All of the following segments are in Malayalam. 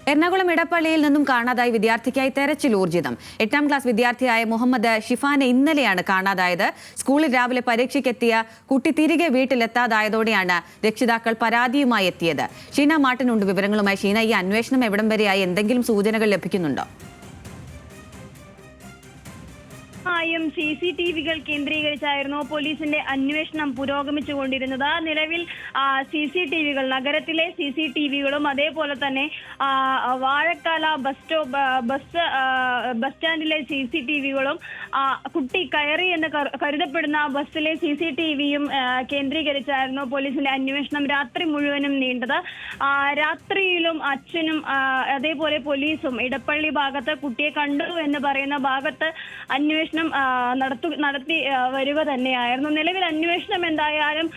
എറണാകുളം ഇടപ്പള്ളിയിൽ നിന്നും കാണാതായ വിദ്യാർത്ഥിക്കായി തെരച്ചിൽ ഊർജിതം. 8ാം ക്ലാസ് വിദ്യാർത്ഥിയായ മുഹമ്മദ് ഷിഫാനെ ഇന്നലെയാണ് കാണാതായത്. സ്കൂളിൽ രാവിലെ പരീക്ഷയ്ക്കെത്തിയ കുട്ടി തിരികെ വീട്ടിലെത്താതായതോടെയാണ് രക്ഷിതാക്കൾ പരാതിയുമായി എത്തിയത്. ഷീന മാർട്ടിനുണ്ട് വിവരങ്ങളുമായി. ഷീന, ഈ അന്വേഷണം എവിടം വരെയായി? എന്തെങ്കിലും സൂചനകൾ ലഭിക്കുന്നുണ്ടോ? CCTV-കൾ കേന്ദ്രീകരിച്ചായിരുന്നു പോലീസിന്റെ അന്വേഷണം പുരോഗമിച്ചുകൊണ്ടിരുന്നത്. നിലവിൽ CCTV-കൾ, നഗരത്തിലെ CCTV-കളും അതേപോലെ തന്നെ വാഴക്കാല ബസ് സ്റ്റാൻഡിലെ CCTV-കളും കുട്ടി കയറി എന്ന് കരുതപ്പെടുന്ന ബസ്സിലെ CCTV-യും കേന്ദ്രീകരിച്ചായിരുന്നു പോലീസിന്റെ അന്വേഷണം രാത്രി മുഴുവനും നീണ്ടത്. രാത്രിയിലും അച്ഛനും അതേപോലെ പോലീസും ഇടപ്പള്ളി ഭാഗത്ത് കുട്ടിയെ കണ്ടു എന്ന് പറയുന്ന ഭാഗത്ത് അന്വേഷണം നടത്തി വരിക തന്നെയായിരുന്നു. നിലവിൽ അന്വേഷണം എന്തായാലും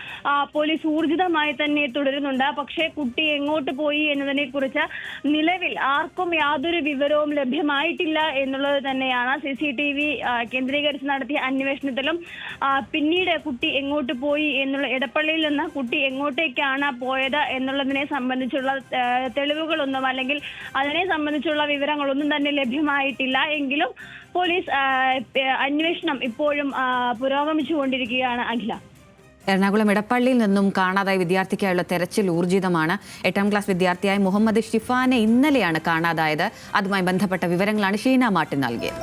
പോലീസ് ഊർജിതമായി തന്നെ തുടരുന്നുണ്ട്. പക്ഷേ കുട്ടി എങ്ങോട്ട് പോയി എന്നതിനെ കുറിച്ച് നിലവിൽ ആർക്കും യാതൊരു വിവരവും ലഭ്യമായിട്ടില്ല എന്നുള്ളത് തന്നെയാണ്. CCTV കേന്ദ്രീകരിച്ച് നടത്തിയ അന്വേഷണത്തിലും പിന്നീട് കുട്ടി എങ്ങോട്ട് പോയി എന്നുള്ള, ഇടപ്പള്ളിയിൽ നിന്ന് കുട്ടി എങ്ങോട്ടേക്കാണ് പോയത് എന്നുള്ളതിനെ സംബന്ധിച്ചുള്ള തെളിവുകളൊന്നും അല്ലെങ്കിൽ അതിനെ സംബന്ധിച്ചുള്ള വിവരങ്ങളൊന്നും തന്നെ ലഭ്യമായിട്ടില്ല. എങ്കിലും പോലീസ് അന്വേഷണം ഇപ്പോഴും പുരോഗമിച്ചുകൊണ്ടിരിക്കുകയാണ്. അഖില, എറണാകുളം ഇടപ്പള്ളിയിൽ നിന്നും കാണാതായ വിദ്യാർത്ഥിക്കായുള്ള തെരച്ചിൽ ഊർജിതമാണ്. 8ാം ക്ലാസ് വിദ്യാർത്ഥിയായ മുഹമ്മദ് ഷിഫാനെ ഇന്നലെയാണ് കാണാതായത്. അതുമായി ബന്ധപ്പെട്ട വിവരങ്ങളാണ് ഷീന മാർട്ടിൻ നൽകിയത്.